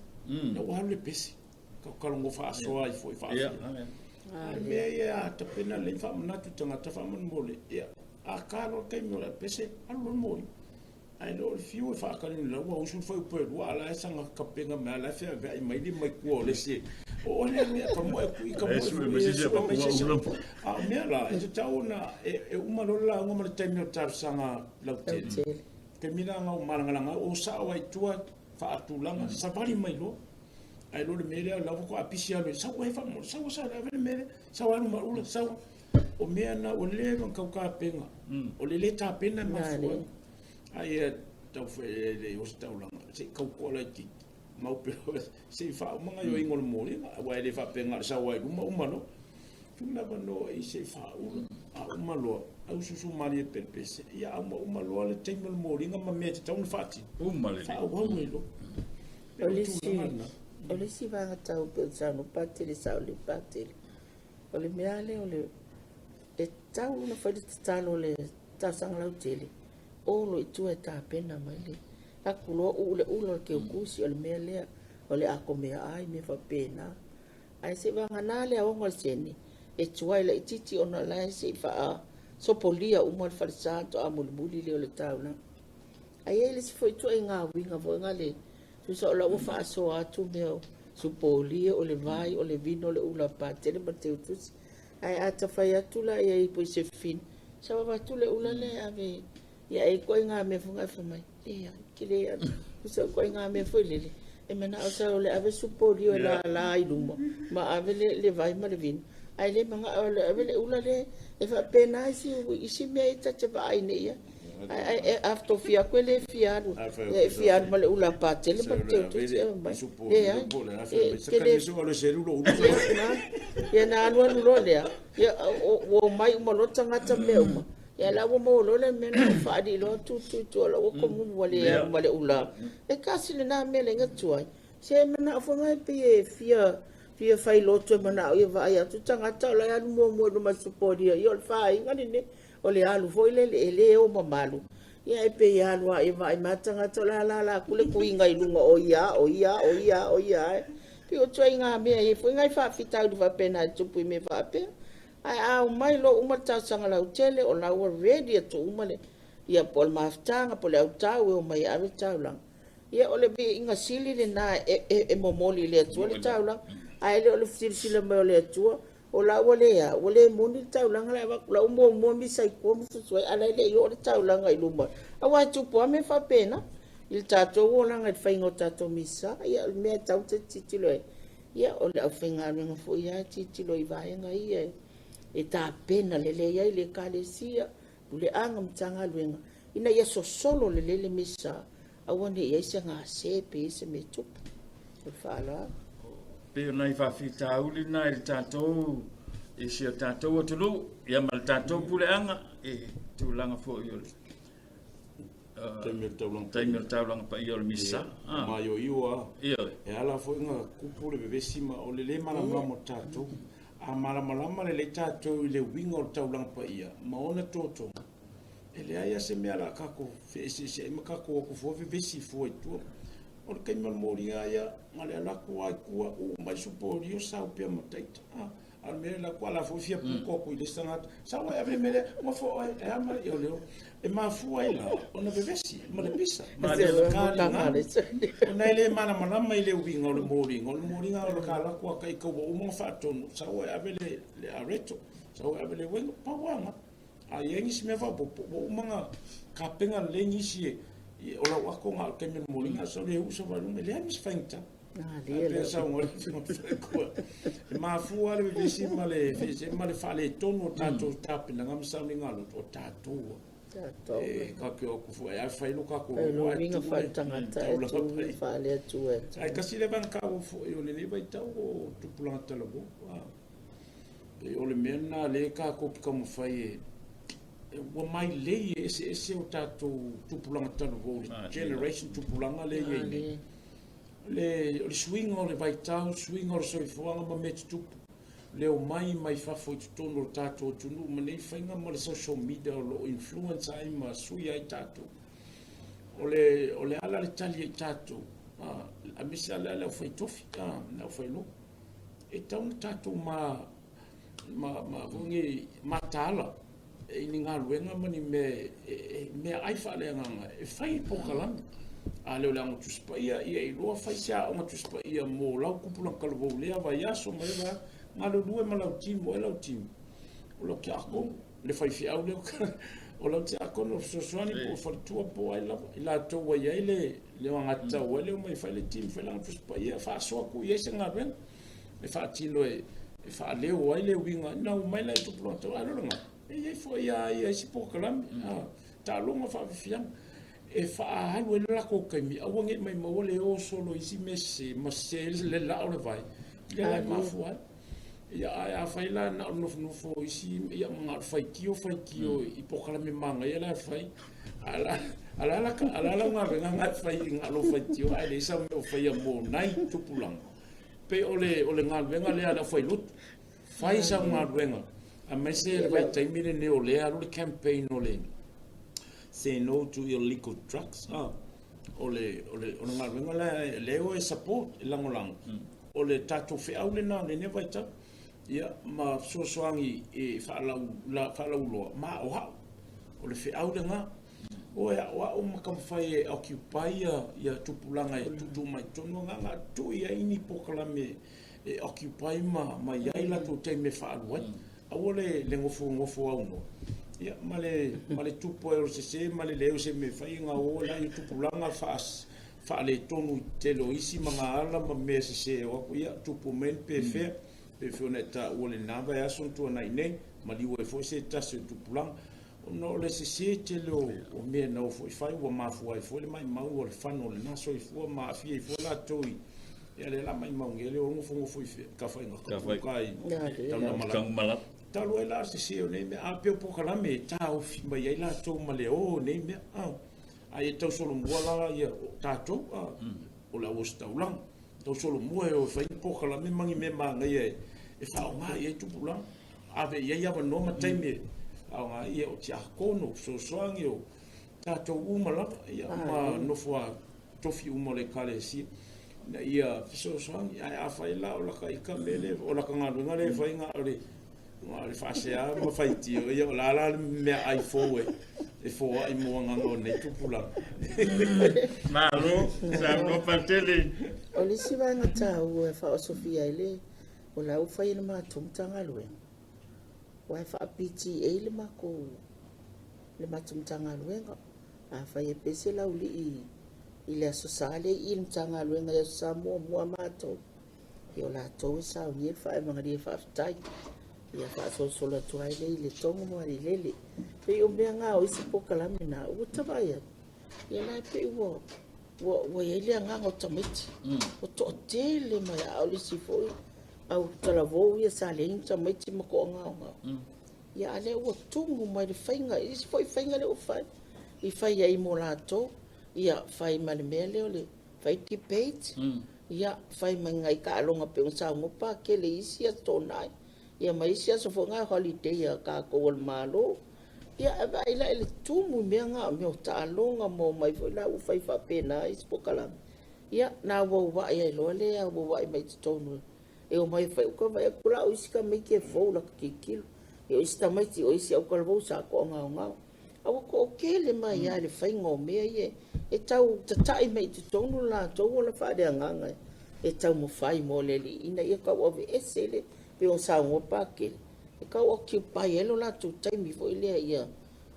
na wahalu le pesi ka kalongo fa soa i foi fa mea ia tapena le fa manatu tangata fa man mole ia a karo kai mo la pese alu mole ai no fiu fa kalin la wa usul foi pe wa la sanga kapenga ma la fe vai mai di mai ko le se o le mea ka mo e ka mo a mea la e tau na e uma lo la ngoma le taimi o tar sanga la tele ke mina nga malanga o sa wa tua faatulaga sa vali mai lo ai lo le mele la ko apisi alo sa ko fa mo sa le mele sa wa ma ula sa o mea na o le ka ka penga o le ta pena ma fu ai tau fe le o sta ula se ka ko la ki mau pe se fa manga yo ingol mori wa le fa penga sa wa uma lo tuna no i se fa uma lo au susu mali per pese ia uma lo le temel mori nga ma me tau fati uma le fa wa lo Olisi vanga tau pensando patele sa le patele. Ole meale ole e tau na fadi talo le ta sang lau tele. Olo itu e ta pena mai le. Akulo ulo ke kusi ole meale ole ako mea ai me fa pena. Ai se vanga nale a onga seni. E tuai le titi ona la se fa so polia umo al falsato a mulmuli le ole tau na. Ai ele se foi tu nga winga vo nga le. Tu so la ufa so atu meu supoli o le vai o le vino le ula pa tele bateu tu ai ata fai atu la ia i po se fin sa va tu le ula le ave ia e ko nga me funga fa mai ia kile ia tu so ko nga me foi le e mena o sa o le ave supoli o la i lumo ma ave le vai ma le vino ai le manga o le ave le ula le e fa pena isi me ta te vai ne ia ai after fia quelle fiado e fiado ma le ula patele ma te tu e che so lo celulo ya na anu lo le ya o mai mo lo tanga ta meuma ya la mo lo le mena fa di lo tu lo ko mu wale ula e kasi le na me le ngatuai se mena fo mai pe fia fai lo tu mana o va ya tu tanga ta la ya mo ma supportia yo fai ngani ne o le alu foi le o mamalu ia e pe ia lua e vai matanga to la kule kuinga i lunga o ia pe o toi nga me e foi ngai fa fita du va pena tupu me va pe ai a mai lo uma ta sanga la tele o la o ready to uma le ia pol maftanga pol au tau o mai ave taulang ia o le bi inga sili le na e momoli le tu le taulang ai le sila mai le tu o la wale moni taulanga la mo mi sai ko mo so ala le yo taulanga i luma awa tu po me fa pena il tato wona ngat fa ingo tato misa ia me tau te titilo ia o le afenga no fo ia titilo i vai nga ia e ta pena le ia le kalesia le anga mtanga luenga ina ia so solo le misa awa ne ia se nga se pe se me tup fa la pe nai fa fita uli nai tatou e se tatou tulu ia mal tatou pule anga e tu langa fo yo taimir taulang pa yo misa ma yo iwa ia e ala fo nga kupule bebesima o le mala mo tatou a mala le tatou le wingo taulang pa ia ma ona toto ele ai se me ala kako se me kako ko fo bebesi fo tu o ke mal moria ia male ala ko ai ko o mai supori o sa pe mataita al me la ko la fo fia ko ko ile sangat sa wa ave me mo fo ai e ama yo leo e ma fu ai la ona bevesi ma le pisa ma le ona ile mana mai le winga o le mori o kala ko kai ko o mo fa ton sa wa ave le areto sa wa ave le wengo pa wanga a yengi se me va po manga kapenga le ngisi o la wa ko nga ke me molinga so le uso va lume le amis fenta le sa ngol ko ma fu ale be si male fa le tono tato tap na ngam sa ni ngalo o tato e ka ke o ku fu ai fa lu ka ko lo vinga fa tanga ta e fa le tu ai ka si le ban ka o fu yo le vai ta o tu planta lo e o le mena le ka ko ka mo fa wa mai le ese o tato tupulanga tano vo generation tupulanga le le swing o le vaitau swing o le soifoanga ma met tup le o mai fa foi tono tato tunu ma nei fainga ma le social media o influence ai ma sui ai tato o le ala le tali ai tato a misa la foi tofi na foi lo e tau tato ma vongi matala e ni nga luenga mani me ai fa le nga e fai po kalang a le lang tu spa ia i lo fa sia o tu spa ia mo la kupula kalvo le va ya so mai va ma lo due ma la timo o lo kia ko le fai fi au le o lau te akono sosoani po falitua po ai lava i latou ai ai le agata ua le o mai fai le timi fai laga fesipaia faasoa ku'i ai se galuega e faatino e faaleo ai le uiga nau mai lai tupulanga tau alologa e foi ai ai si pokalami taloga faafiafiaga e faaalu ai le lako kaimi aua ge mai maua le o solo isi mese ma se le lao le vai le lai mafu ai ia a fai la na nofo isi ia mga faikio I pokalami manga ia la fai ala nga venga nga fai nga lo faikio ai le sa me fai mo nai tupulang pe ole nga venga le ala fai lut fai sa nga venga a mese vai taimire ne ole a le campaign ole say no to illegal drugs ole nga venga le o support langolang ole tatu fe au le na le ne vai ta ia ma sosoangi e whaalau loa ma o hao o le whiau nga o ea o makamwhai e occupy ia tupulanga e tutu mai tono nga tui a ini pokalame e occupy ma iai lato te me whaalu ai a ole le ngofo au no ia ma le tupo e o se ma le leo se me whai nga o la i tupulanga whaale tonu te lo isi mga ala ma me se o ia tupu men pe fea pe fiona ta ole nava ya son to na ine ma li we fo se ta se tu plan no le se te lo o me no fo fai o ma fo ai fo le mai ma o le fano le na so fo ma fi fo la toi ya le la mai ma ngele o mo fo ka fai no ka kai ta na mala ta lo la se o ne me a pe po kala me ta o fi ma ya la to ma le o ne me ai to solo mo la ya ta to o la o sta ulang to solo mo e o fai po kala me mangi me ma ngai e whao ngā i e tupula ave ia iawa no ma taime au ngā i e o tia kono so soangi o tātou umalapa ia ma nofua tofi umole kare si na ia so soangi ai a whai la o laka ika mele o laka ngā runga le whai ngā ore whaasea ma whaiti o ia o la mea ai fōe e fōa i mua ngā nei tupula Malo, sa mo patele o le si vanga tāu e whao Sofia ele o lau whai na mātumtanga lue. Wai wha PTA le mako le mātumtanga lue nga. A whai e pese lau li i le aso sale i le mtanga lue nga aso sa mua mātou. I o la tau e sa unie whai mga rie whaafitai. Ia wha sola tuai le i le tonga mua ri lele. Pe o mea ngā o isi pokalami na ua tawai atu. Ia lai pe ua ia lea ngā ngau tamiti. O to tele mai au li si foi. Au tala vou ia sa lein tamiti mako ngā. Ia ale ua tungu mai le whainga. Isi foi whainga le o whai. I whai ia i mo lato. Ia whai male mea leo le. Whai debate. Ia whai mai ngai ka alonga pe un sa ngopa ke le isi a tonai. Ia mai isi a sofo ngā holiday a ka kowal malo. Ia ai la ele tumu mea ngā mea o ta alonga mo mai foi la u whai whapena isi pokalami. Ia nā wau ia i loa lea wau i mai tonu. E o mai whai uka vai akura o isi ka mai ke fau la ki kilo. E o isi ta mai ti o isi au kalabou sa ko ngau ngau. Awa ko o kele mai ia le whai ngau mea ie. E tau tatai mai te tonu la tau o la whaare anganga. E tau mo whai mo le li ina ia kau ave esele pe o sa ngopa kele. E kau o ki pai elo la tu taimi fo ilea ia.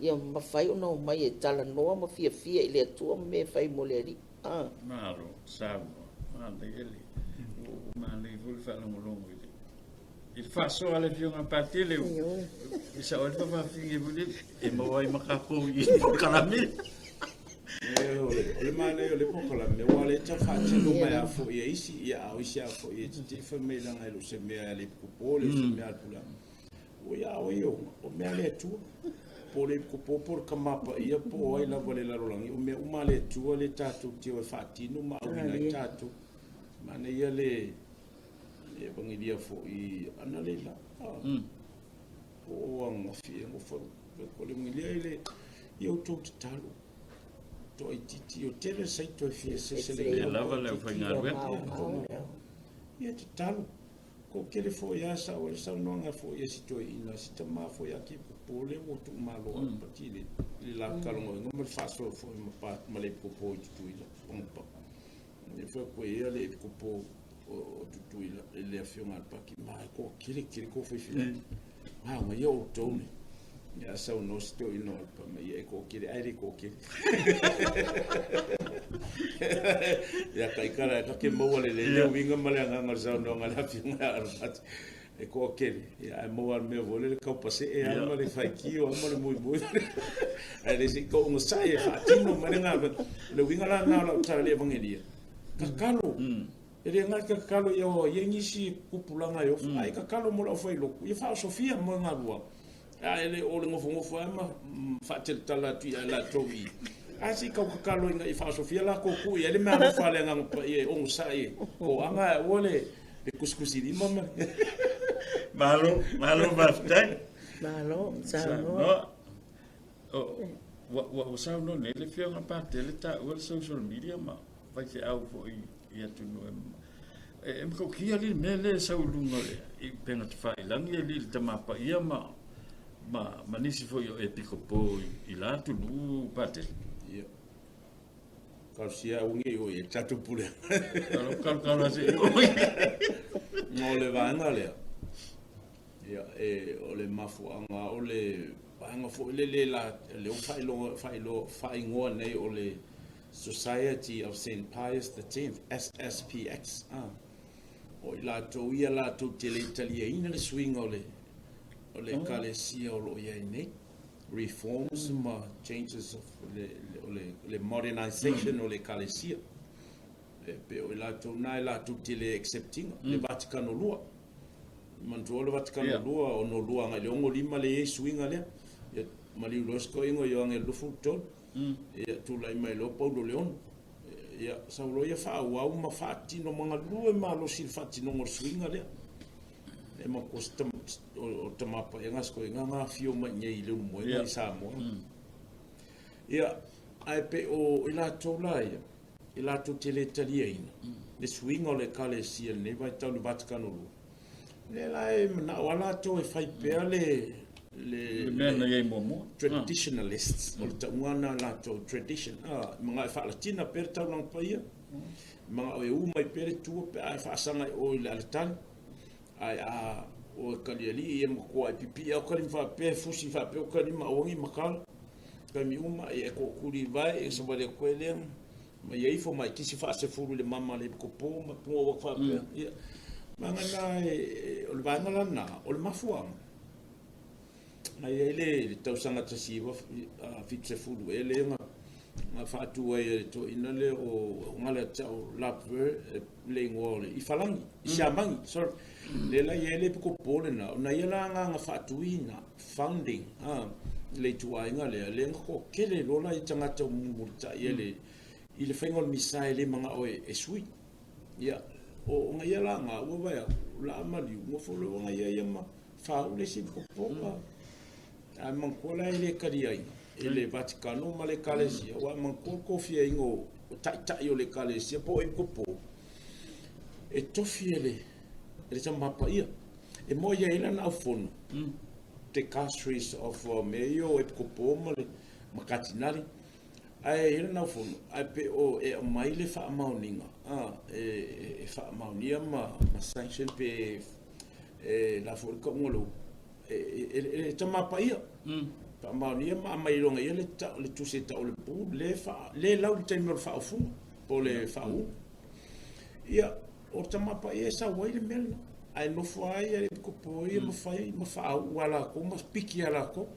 Ia mawhai o nao mai e tala noa ma fia ilea tua me whai mo le li. Malo, sawa. Mande ele. Mane vul fa longo ile. Il fa so ale fiona patele. Isa o fa finge vuli e mo vai makapo i kalami. Le mane o le pokola me wale ta fatia no mai afo ia isi ia au isi afo ia te famela ngai lo se mea le kupole se mea pula. O ia o io o mea le tu pole kupo por kamapa ia po ai la vale la rolangi o mea uma le tu le tatu ti o fatino ma o ina tatu. Mane ia le bangilia fo I ana le la. O anga fia mo fo ko le ngilia ile ia tu talo. To I titi o tele sai to fie se le lava le fa ngarwe ia te talo ko kele fo ia sa o sa no nga fo ia si to ina si te ma fo ia ki pole o tu malo patile la kalongo no fa so fo ma le popo tu ila pompa ne fo ko ia le popo o tu ila le afiona pa ki ma ko kele ko fo fie ma ia o tone Ya sau no sto ino pa me e ko kire ai ko kire. Ya kai kara ka ke mo le le winga male nga sau no nga la finga arbat. E ko kire ya mo al me vole ka pase e al male fai ki o male muy. Ai le si ko ngo sai fa tino male nga le winga la na la ta le vangelia. Ka kalo. Ele nga ka kalo yo ye ngisi kupulanga yo ai ka kalo mo la foi lo. Ye fa Sofia mo nga lua. Ele o le ngofo ama fatel tala tu ya la tobi asi ka kalo inga ifa Sofia la ko ku ele ma fa le nga e o sai o anga ole le kuskusi di mama malo bafta Malo, sa no o sa no ne le fio nga parte le ta o social media ma vai se au fo ia tu no em ko kia li mele sa ulunga le i penga te fai langi li te mapa ia ma nisi foi e pico po i la tu lu pate ia ka sia ungi o e tatu pule kalo se no le vanga le ia e o le mafu anga o le anga fo le la le fai ngo nei o le Society of St. Pius X SSPX o la to ia la to te le italiana le swing o le kalesia o lo ia nei reforms ma changes of le modernization o le kalesia pe o la to la to te le accepting le Vaticano lua man le Vaticano lua o no lua nga le ongo lima le swing ale ma li losko ingo yo nga lufu to tu lai mai lo Paulo Leon ya sa lo ia fa wa ma fati no manga lua ma lo sil fati no ngor swing ale e ma custom o tamapa e ngasko nga fio ma nyei le mo e sa mo ia ai pe o ila tolai ila to tele italiana le swing o le kalesia ne vai tau le Vaticano le lai na wala to e fai pe le mena ye mo traditionalists o ta wana la to tradition mga fa latina per tau lang pa ia mga o mai per tu pe ai fa sanga o le altan ai o kaliali e mo ko ai pipi o kali fa pe fusi fa pe o kali ma ongi makal kami uma e ko kuri vai e so vale ko ele ma ye fo mai kisi fa se furu le mama le ko po ma po fa pe ia manga na o le vanga na o le mafuang na ele tau sanga tasiva fitse furu ele nga fatu ai to inale o ngale tau lapve le ngole I falangi I shamangi so le la yele ko pole na yela nga fatu ina funding le tuai ngale le ko kele lola I tanga tau multa yele I le fengol misaile manga o e sui ya o nga yela nga o vai la mali mo folo nga yema fa le si ko pola a mankola ile kariai ile Vaticano ma le kalesia wa mankoko fia ingo tai o le kalesia po e kopo e tofiele ele tama pa ia e mo ia ila na fono te castries of meio e kopo ma le makatinali ai ila na fono ai pe o e mai le fa mauninga e fa maunia ma sanction pe la for ko ngolo e tama pa ia pa maunia ma mai longa ia le tu se ta o le pu le lau te mer fa fu po le fa u ia o tama pa ia sa wai le mel ai no fai e ko po ia ma fai ma fa wala ko ma piki ala ko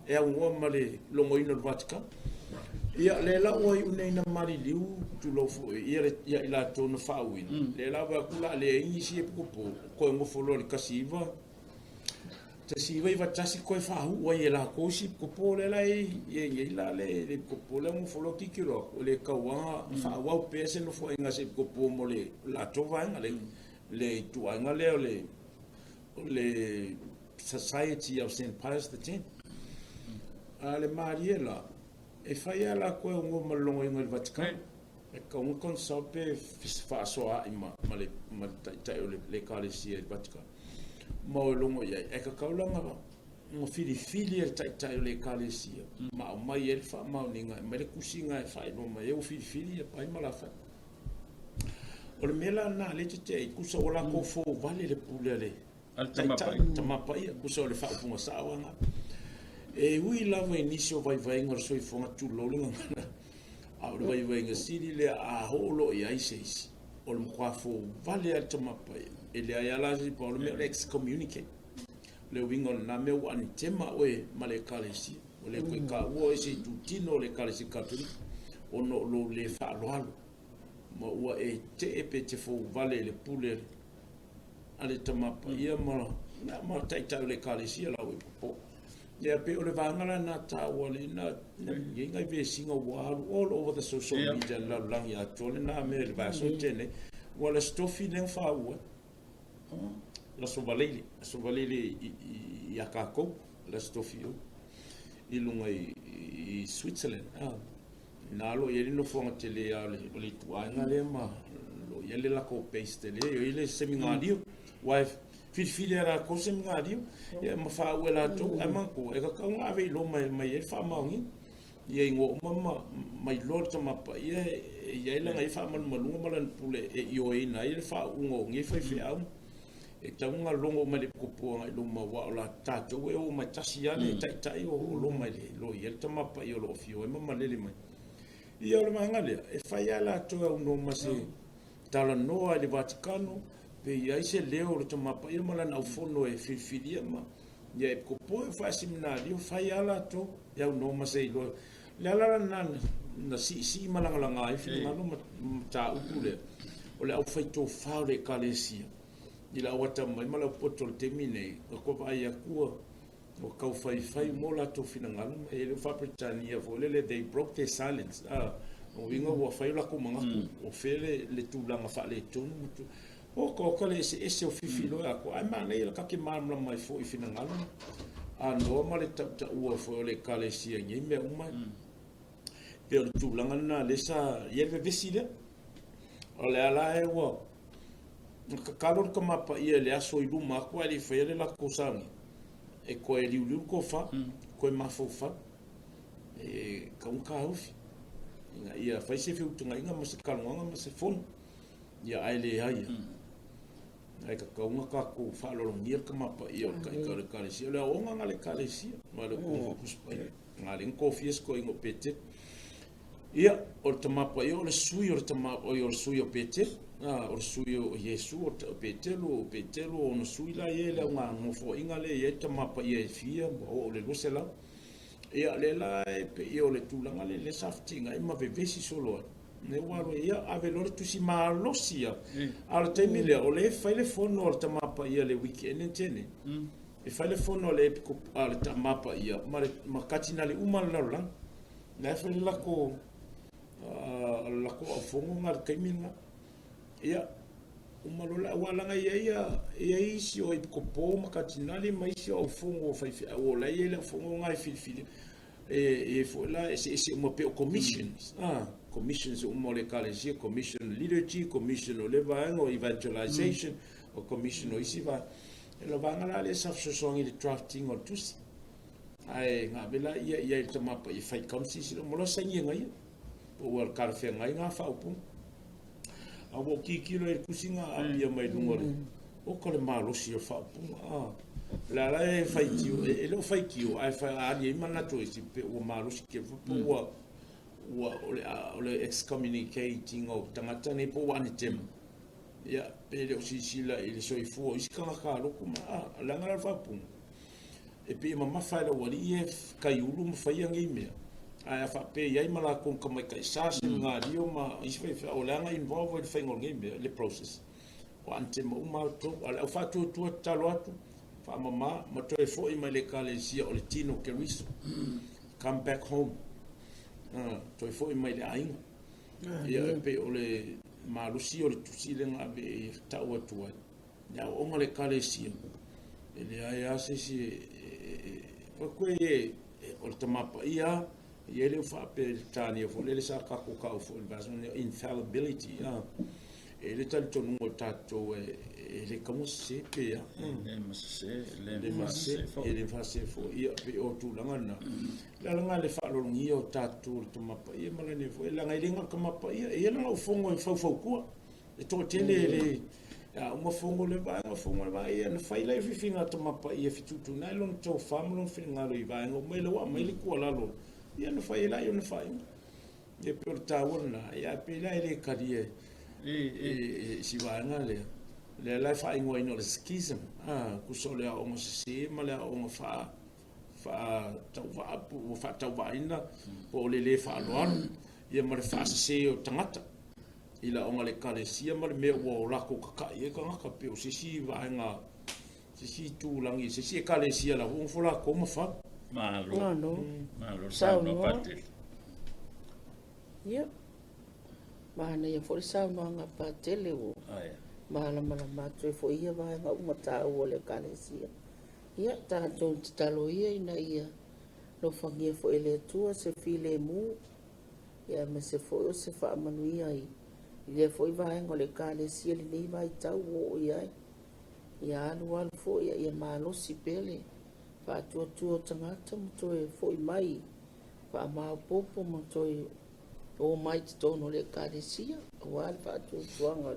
e a un ma le longo ino Vatican ia le la oi unei na mari liu tu lo fo ia ila to no fa u le la va kula le inishi ko po ko mo fo lo kasiva te si vai va tasi ko fa u ia la ko si ko po le la ia la le ko po le mo fo lo kikiro o le ka wa fa wa pese no fo inga se ko po mo le la to va le tu anga le Society of St. Pius X ale mariela e fai ala ko ngo malongo ingo il Vatican e ka un consope fa so a ma tai le kalesia il Vatican mo longo ia e ka kaulanga mo fili e tai le kalesia ma mai el fa ma ninga me le kusinga e fai no ma e fili e pai mala fa o le mela na le te kusa ola ko fo vale le pulele al tamapai kusa le fa punga sawa e ui lava inisio vai ngar soi fonga tu lo le ngana a le vai nga siri le a holo i ai seisi o le mkwafo vale al tamapa e le ai ala si pa le ex communicate le wingo na me wa ni tema oe male kalesi o le koe ka wo e se tu tino le kalesi katuri o no lo le fa lo alo ma ua e te epe te fo vale le pule ale tamapa ia ma tai le kalesi ala we po ya pe o le vangala na tawa le na ngai ve singa walu all over the social media la lang ya tole na me le va so tene wala stofi le fa wa la sovalele ya kako la stofi i lunga i Switzerland na lo yeli no fonga tele ya le tuanga le ma lo yeli la ko paste le yo ile seminario wife fili era ko seminario ya ma fa wela to ama ko e ka nga ave lo mai e fa maungi ye ngo mama mai lord to mapa ye la ngai fa mal malunga malan pule e yo e na ye fa ungo ngi fa au e taunga longo ma le kupu ngai lo ma wa la tato we o ma tasi ale tai o lo mai lo ye to mapa yo lo fio e mama le mai ia le mangale e fa ya la to no ma se tala no a le Vaticano pe ia se leo le mapa ia mala na fono e filia ma ia e kupu e fa seminario fa ya la to ia no ma se lo la na si malanga ai fi ngalo ta ukule o le au faito fa le kalesia ila wata mai mala poto te mine ko vai akua o kau fai mola to fina ngalo e le fa Britania volele they broke their silence o winga wa fai la ko manga o fele le tulanga fa le tonu o ko kale ese o fifilo ako ai mana ila ka ke mamla mai fo fina ngalo no male ta ua fo le kalesia ngi me uma pe o tulanga na le sa yeve vesile o le ala e wa ka kalor ka mapa ia le aso i luma ko ali fa le la kosangi e ko e liu ko fa ko e mafofa e ka un ka ufi ia fa se fiu tunga inga mas kalonga mas fon ia ai le ai ai ka unga ka ko fa lo ngir ka mapa ia ka le le onga ngale ka le si ma le ko kuspai ngale ko fies ko ingo pete ia o te mapa ia o le sui o te mapa o le sui o pete o sui o Yesu o petelo o no sui la ia le nga no fo inga le ia te mapa ia fia o le losela ia le la pe ia o le tulanga le saftinga ima vevesi solo ne walo ia ave lor tu si malosia al temile o le fai le fono o te mapa ia le weekend tene e fai le fono le ko al te mapa ia ma katina le uma la na fai la ko fongo ngar kaiminga ia uma lola wala ia isi o ko po makatinali mai si o fongo fai o la ia le fongo ngai fili e fo la ese mo pe commissions commissions o mo le kalesia commission liturgy commission o leva o evangelization o commission o isi va e lo vanga le sa so ngi drafting o tusi ai nga bela ia te mapa i fai council mo lo sangi ngai o wal karfe ngai nga fa upu a wo kilo e kusinga a pia mai lungore o ko le malo si o fa upu la e fai kiu e lo fai kiu ai fa a ni mana to si pe o malo si ke fu o le excommunicating o tangata ne po wani tem ya pe le si la il so i fu i ska ka lo kuma la ngala fa pu e pe mama fa le wali e kaiulu mo fa yangi me ai fa pe ia mala kon ka mai kai sa se nga dio ma i se fa o la nga involved fa ngol ngi le process o ante mo ma to ala fa tu talo atu fa mama ma to e fo i mai le kalesia o le tino ke riso come back home to e fo i mai le ainga ia pe o le malusi o le tusi le nga be ta o atu ya o ma le kalesia ele ai ase si o ko e o te mapa ia ele fa pe tani fo le sa ka ko ka fo le baso infallibility ele tal to no tato ele como se pe ele fa se fo ia pe o tu langa la langa le fa lo ngi o tato to mapa ia mala ne fo la ngai ringa ka mapa ia la o fongo e fa ku e to tele uma fongo le vai ia na fai lai fifinga to mapa ia fitutu na lon to famlo finga lo vai ngo mele wa mele ko la lo ia na fai lai na fai ia per tawona ia pe lai le kadie si vai ngale le lai fai ngo ino le skism ku so le o mo se ma le o mo fa tau va ina po le fa lo ia ma le fa se o tangata ila onga le kalesia ma le mea ua lako kakai e ka ngaka peo sisi vaenga sisi tūlangi sisi e kalesia la unga fola ko mawha malo sao no pate ia mana ia fori sao no anga patele o mala matu e fo ia vaenga unga tau o le kalesia ia tātou talo ia ina ia no whangia fo ele tua se file mu ia me se fo o se wha amanuia i le foi vai ngole kale sia le nei vai tau o ia alu fo ia malo si pele fa tu tangata mo e foi mai fa ma popo mo o mai to no le kale sia wal fa tu tuanga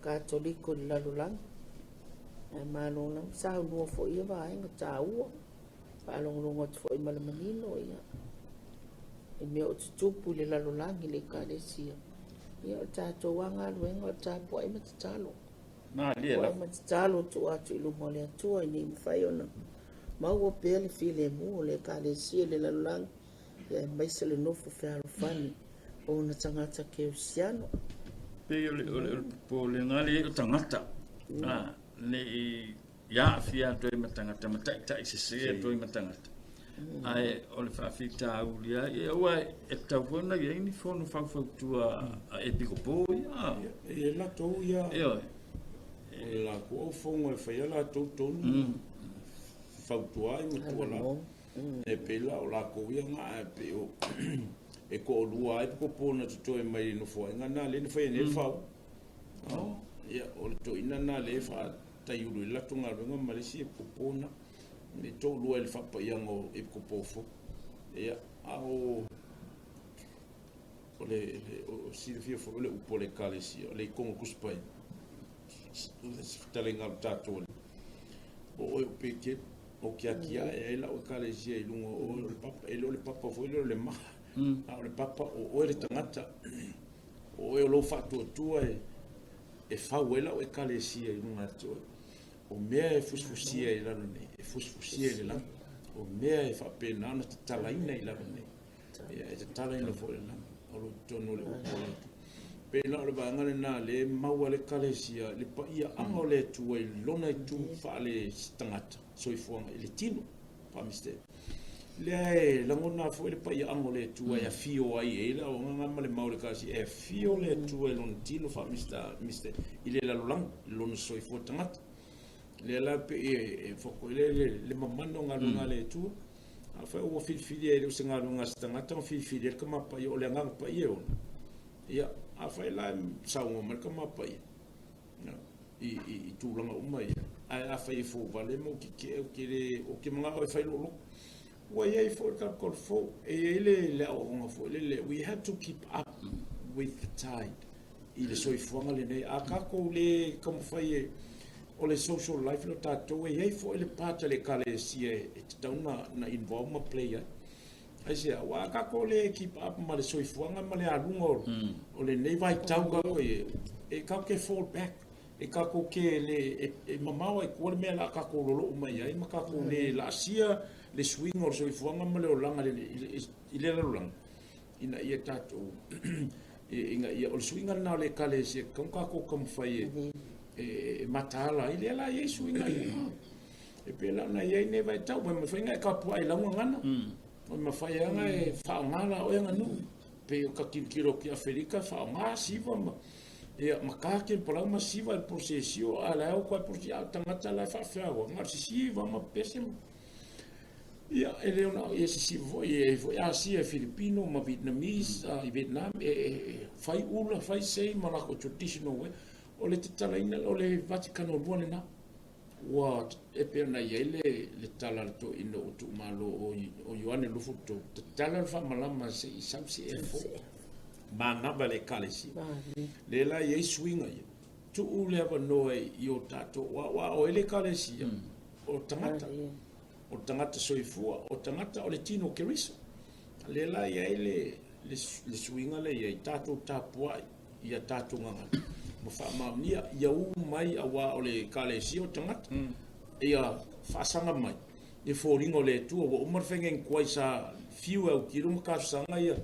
katoliko la lulang e malo na sa no fo ia vai ngata u fa longo foi malamanino ia e me o tupu le la lulang le kale sia ia tato wanga luenga tapo ai matalo na lia la matalo tu atu ilu mole tu ni mfaiona mau pele file mu le kale sia le lalang ia mai se le no fa fani o na tangata ke usiano pe le po le ngali o tangata le ya fia to matangata mata se to matangata ai o le whawhita ulia e ua e tau whona i ni whono whawhautua e piko pō ia e la tau ia e la kua o whonga e whaia la tau tonu whautua i matua la e pela o la kou ia ngā e pe o e ko o lua e piko pō na tuto e mai no whainga nā le ni whaia ne whau ia o le to ina nā le wha tai uru i latunga runga marisi e piko pō na me to lua le fapa yango e ko pofo e ao ole o silvia fo le upole kalesi ole kongo kuspai le talenga tato o peke o kia e la o kalesi e lungo o le papa fo le ma o le papa o le tangata o e lo fatu tua e fauela o kalesi e lunga to o mea e fusfusia i lalo nei, e fusfusia i lalo. O mea e whapena ana te talaina i lalo nei. E te talaina fo le lalo, o lo tono le upole. Pena o le baangane nā le maua le kalesia, le pa ia anga le tua i lona i tu wha le tangata, soifuanga, i le tino, pa miste. Le ae, langona fo le pa ia anga le tua i a fio ai e la, o ngama le maua le kasi, e fio le tua i lona tino, fa miste, i le lalo lang, i lona soifua tangata. Le la pe e foko le mamano nga le tu a fa o fili e se nga nga stanga ta fili e kama pa yo le nga pa yo ya a fa la sa o mer kama pa i tu langa uma ya a fa i fo vale mo ki le o ki mga fa lo wa ye fo ka ko fo e le o nga fo le we have to keep up with the tide i le so i fo nga le nei a ka ko le como fa ye o le social life lo tatou e ai fo le pata le kalesia e tau na involve ma player ai se wa ka ko le keep up ma le soifuanga ma le alunga o le nei vai tau ka ko e ka ke fall back e ka ko ke le e mama e ko me la ka ko lo mai ai ma ka ko le la sia le swing o soifuanga ma le o langa le ile le langa ina ia tatou inga ia o swinga na le kalesia ka ko kam fai e matala ile la Yesu inga e pela na ye ne vai tau me fainga ka pu ai longa ngana o me fai nga e fa ngala o nga nu pe o ka kiro ki Afrika fa nga siva e makake pola ma siva il procesio ala o qua portia tangata la fa fa nga siva ma pese ia ele ona e si voi a si e filipino ma vietnamese i Vietnam e fai ula fai sei ma la traditional way o le talaina o le Vaticano buone na wa e per na yele le tala to ino tu malo o Ioane Lufuto te tala fa malama se samsi e fo ma na vale kalesi le la ye swinga ye tu ule ava noi i o tato wa o ele kalesia o tangata soifua o tangata o le tino kerisa le la ia ele le suinga le ia tato tapua ia tato nganga mo fa mamnia ia mai awa o le kalesia o tangata ia fasanga mai e foringo le tu o umar fengen kwai sa fiu au kirum ka sanga ia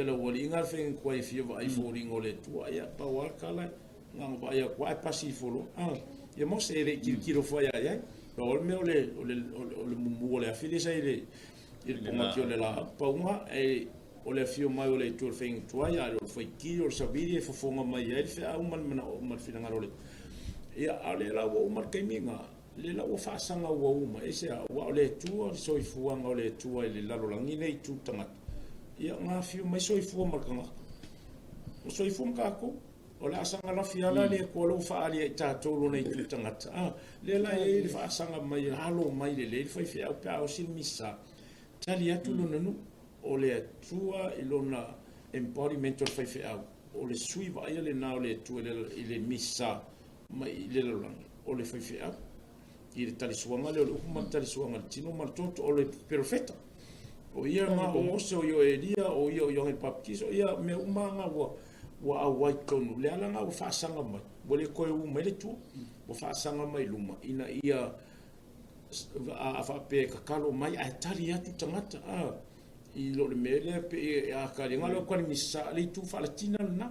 le wali ingar fengen kwai fiu ai foringo le tu ia pa wa kala ngang ba ia kwai pasi folo ia mo se le kiro fo ia o me ole mumu le afili sai le il pongo le la pa uma e ole fiu mai ole tu fengen tu ia o foi kiro sabiri fo fonga mai ia fe au man finanga ole ia ale la o umar keminga le la fa sanga wa uma ese wa le tu so ifu nga le tu le la lo langi nei tu tanga ia nga fiu mai so ifu ma kanga so ifu ka ko o la sanga la fiala le ko lo fa ali ta to lo nei tu tanga le la e le fa sanga mai halo mai le fa fi au pa o sin missa tali atu lo nanu o le tua ilona embodiment of fi au o le suiva ia le na le tu le missa mai le lo langi o le fi au i le talisuanga le ukuma talisuanga tino martoto o le profeta o ia ma o mose o yo elia o ia o yonge baptizo ia me umanga wa awai tonu le alanga o fasanga mai o le koe uma le tu o fasanga mai luma ina ia a fa pe kakalo mai a tali atu tangata i lo le mele pe a kalinga lo kwani misa le tu falatina na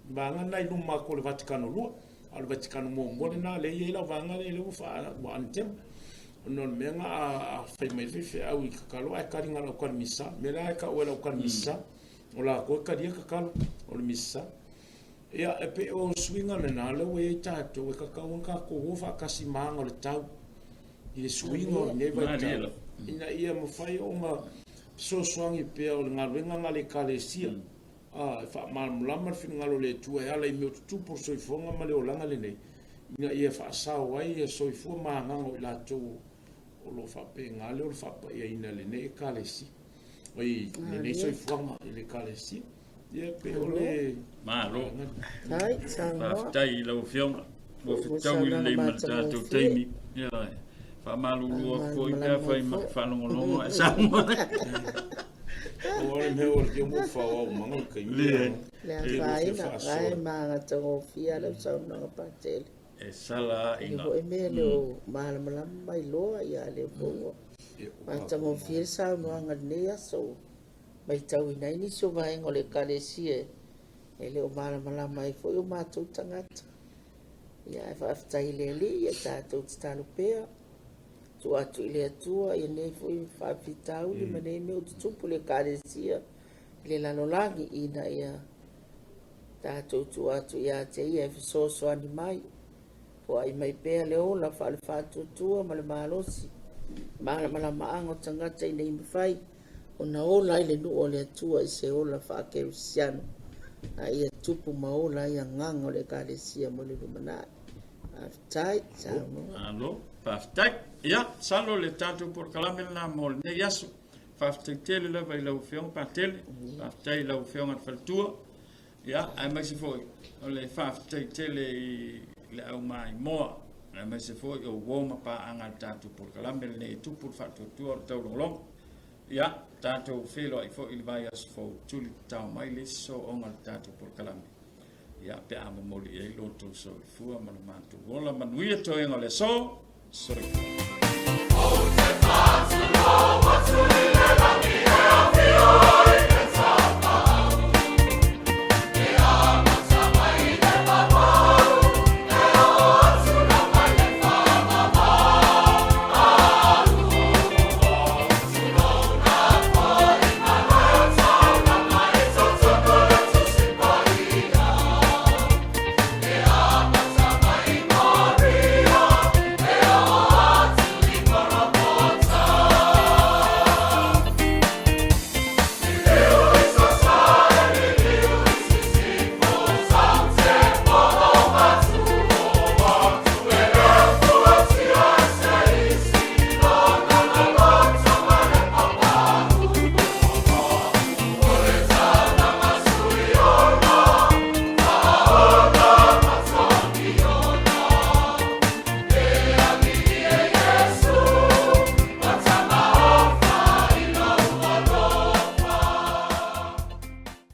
banga nai luma ko le Vaticano lo al Vaticano mo na le ia la vanga le fa wa antem non menga a fai mai fe au i kakalo ai karinga lo kwani misa me la ka o la kwani misa o la ko ka dia kakalo o le misa ia e pe o swinga na lo e tato e kakao ka ko ho fa kasi manga le tau i le swinga ne vai tau ina ia mo fai o ma so swangi pe o nga venga le kalesia fa mal mlamar fin ngalo le tu e ala i me tu por so fonga male o langa le nei ina ia fa sa wai e so fu ma ngango la tu o lo fa pe ngale o fa pa ina le nei kalesi oi le nei so fonga le kalesi ia pe o le malo ai sang tai lo fiong o tau i le mata tu teimi ia fa malu ko i ka fa no sa o me o que mo fa o manga que le vai na vai manga to fia le sa no patel e sala ina o emelo mal mai lo ia le bo ma tamo fia sa no anga ne so mai tau ina ni so vai ngole kalesie ele o mal mai foi o mato tangata ia fa tai le ia ta to sta lupea tu atu ile atua ia nei foi fa pitau le mane me o tupu le kalesia le lalolangi ina ia tatou tu atu ia te ia so ani mai po ai mai pe le ola fa le fatutua ma le malosi ma maango tangata i nei mawhai o na ola ile nu o le atua i se ola fa kerusiano a ia tupu ma ola ia nganga o le kalesia mo le lumanai aftai samo alo faftai ia salo le tatu por kalamel na mol ne yasu faftai tele la vai lau fiong patele faftai lau fiong at faltua ia ai mai se foi o le faftai tele le au mai moa ai mai se foi o woma pa anga tatu por kalamel ne tu por fatutua o tau long ia tatu felo ai foi il vai as fo tuli tau mai le so onga tatu por kalamel ia pe amo moli e loto so fua mana matu ola manuia to enga le so